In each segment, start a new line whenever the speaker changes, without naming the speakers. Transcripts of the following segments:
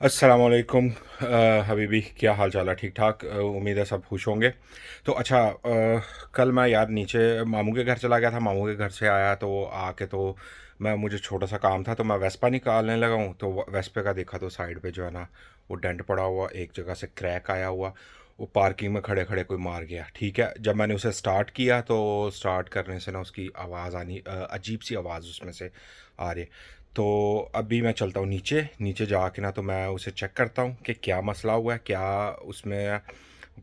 अस्सलामुअलैकुम हबीबी, क्या हाल चाल है? ठीक ठाक। उम्मीद है सब खुश होंगे। तो अच्छा, कल मैं यार नीचे मामू के घर चला गया था। मामू के घर से आया तो आके तो मुझे छोटा सा काम था, तो मैं वेस्पा निकालने लगा हूँ। तो वेस्पे का देखा तो साइड पे जो है ना, वो डेंट पड़ा हुआ, एक जगह से क्रैक आया हुआ। वो पार्किंग में खड़े खड़े कोई मार गया। ठीक है, जब मैंने उसे स्टार्ट किया तो स्टार्ट करने से ना उसकी आवाज़ आनी, अजीब सी आवाज़ उसमें से आ रही। तो अभी मैं चलता हूँ नीचे। नीचे जाके ना तो मैं उसे चेक करता हूँ कि क्या मसला हुआ है, क्या उसमें।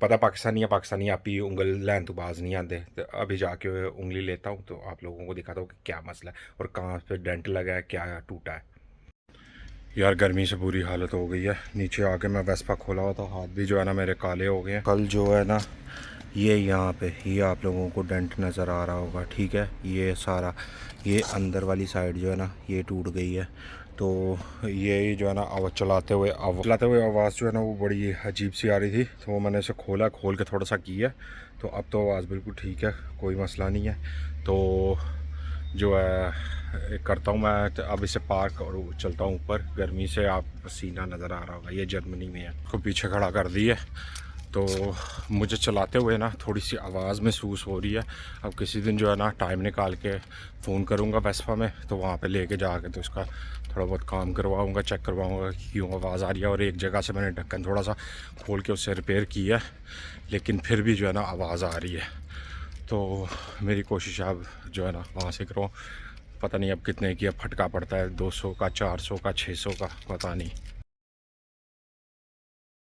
पता पाकिस्तानी आप ही उंगल लैन तो बाज नहीं आते। तो अभी जाके उंगली लेता हूँ तो आप लोगों को दिखाता हूँ कि क्या मसला है और कहाँ पे डेंट लगा है, क्या टूटा है। यार गर्मी से बुरी हालत हो गई है। नीचे आके मैं वेस्पा खोला हुआ था, हाथ भी जो है ना मेरे काले हो गए हैं। कल जो है ना, ये यहाँ पे ये आप लोगों को डेंट नज़र आ रहा होगा। ठीक है, ये सारा, ये अंदर वाली साइड जो है ना, ये टूट गई है। तो ये जो है ना, आवाज़ चलाते हुए आवाज़ जो है ना, वो बड़ी अजीब सी आ रही थी। तो मैंने इसे खोल के थोड़ा सा किया। तो अब तो आवाज़ बिल्कुल ठीक है, कोई मसला नहीं है। तो जो है करता हूँ मैं, तो अब इसे पार्क और चलता हूँ ऊपर। गर्मी से आप पसीना नज़र आ रहा होगा, ये जर्मनी में है। को पीछे खड़ा कर दी है। तो मुझे चलाते हुए ना थोड़ी सी आवाज़ महसूस हो रही है। अब किसी दिन जो है ना टाइम निकाल के फ़ोन करूँगा वेस्पा में, तो वहाँ पे लेके जाके तो इसका थोड़ा बहुत काम करवाऊँगा, चेक करवाऊँगा कि क्यों आवाज़ आ रही है। और एक जगह से मैंने ढक्कन थोड़ा सा खोल के उससे रिपेयर किया है, लेकिन फिर भी जो है ना आवाज़ आ रही है। तो मेरी कोशिश है अब जो है ना वहाँ से करो। पता नहीं अब कितने की अब फटका पड़ता है, 200 का, 400 का, 600 का, पता नहीं।